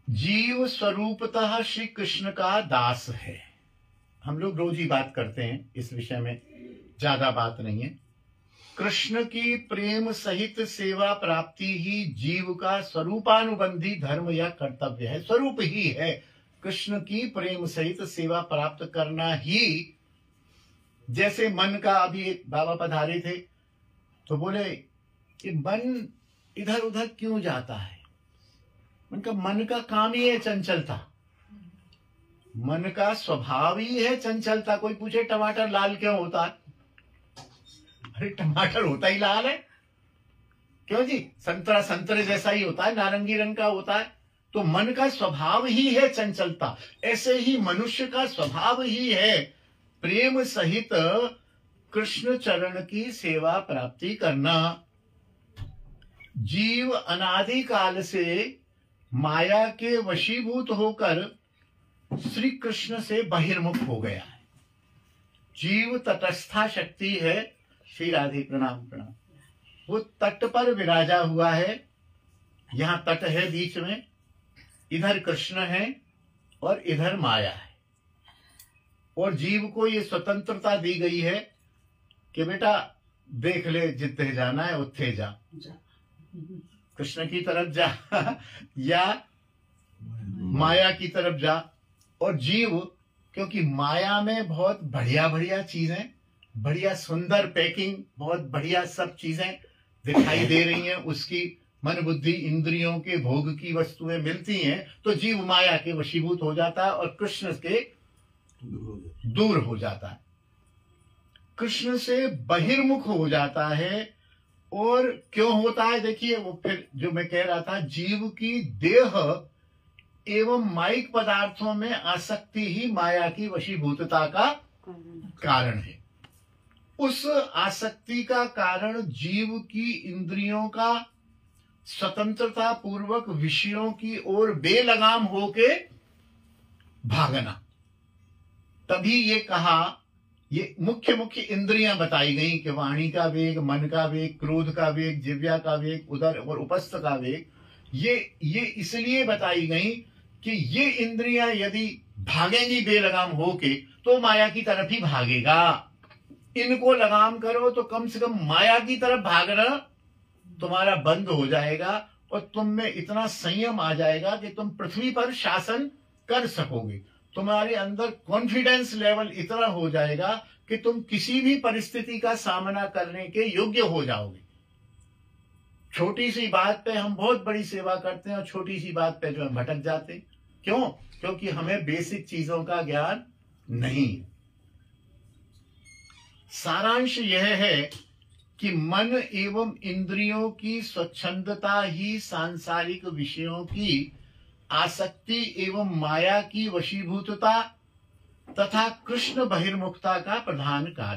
जीव स्वरूपतः श्री कृष्ण का दास है। हम लोग रोज ही बात करते हैं इस विषय में, ज्यादा बात नहीं है। कृष्ण की प्रेम सहित सेवा प्राप्ति ही जीव का स्वरूपानुबंधी धर्म या कर्तव्य है, स्वरूप ही है। कृष्ण की प्रेम सहित सेवा प्राप्त करना ही, जैसे मन का, अभी एक बाबा पधारे थे तो बोले कि मन इधर उधर क्यों जाता है। उनका मन का काम ही है चंचलता, मन का स्वभाव ही है चंचलता। कोई पूछे टमाटर लाल क्यों होता है, अरे टमाटर होता ही लाल है, क्यों जी? संतरा संतरे जैसा ही होता है, नारंगी रंग का होता है। तो मन का स्वभाव ही है चंचलता। ऐसे ही मनुष्य का स्वभाव ही है प्रेम सहित कृष्ण चरण की सेवा प्राप्ति करना। जीव अनादि काल से माया के वशीभूत होकर श्री कृष्ण से बहिर्मुख हो गया है। जीव तटस्था शक्ति है। श्री राधे प्रणाम प्रणाम। वो तट पर विराजा हुआ है। यहाँ तट है बीच में, इधर कृष्ण है और इधर माया है। और जीव को ये स्वतंत्रता दी गई है कि बेटा देख ले, जितने जाना है उत्थे जा, कृष्ण की तरफ जा या माया की तरफ जा। और जीव, क्योंकि माया में बहुत बढ़िया बढ़िया चीजें, बढ़िया सुंदर पैकिंग, बहुत बढ़िया सब चीजें दिखाई दे रही हैं, उसकी मन बुद्धि इंद्रियों के भोग की वस्तुएं मिलती हैं, तो जीव माया के वशीभूत हो जाता है और कृष्ण के दूर हो जाता है, कृष्ण से बहिर्मुख हो जाता है। और क्यों होता है देखिए, वो फिर जो मैं कह रहा था, जीव की देह एवं माइक पदार्थों में आसक्ति ही माया की वशीभूतता का कारण है। उस आसक्ति का कारण जीव की इंद्रियों का स्वतंत्रता पूर्वक विषयों की ओर बेलगाम होके भागना। तभी ये कहा, ये मुख्य मुख्य इंद्रियां बताई गई कि वाणी का वेग, मन का वेग, क्रोध का वेग, जिव्या का वेग, उदर और उपस्थ का वेग, ये इसलिए बताई गई कि ये इंद्रियां यदि भागेंगी बेलगाम होके तो माया की तरफ ही भागेगा। इनको लगाम करो तो कम से कम माया की तरफ भागना तुम्हारा बंद हो जाएगा और तुम में इतना संयम आ जाएगा कि तुम पृथ्वी पर शासन कर सकोगे। तुम्हारे अंदर कॉन्फिडेंस लेवल इतना हो जाएगा कि तुम किसी भी परिस्थिति का सामना करने के योग्य हो जाओगे। छोटी सी बात पे हम बहुत बड़ी सेवा करते हैं और छोटी सी बात पे जो हम भटक जाते हैं। क्यों? क्योंकि हमें बेसिक चीजों का ज्ञान नहीं। सारांश यह है कि मन एवं इंद्रियों की स्वच्छंदता ही सांसारिक विषयों की आसक्ति एवं माया की वशीभूतता तथा कृष्ण बहिर्मुखता का प्रधान कारण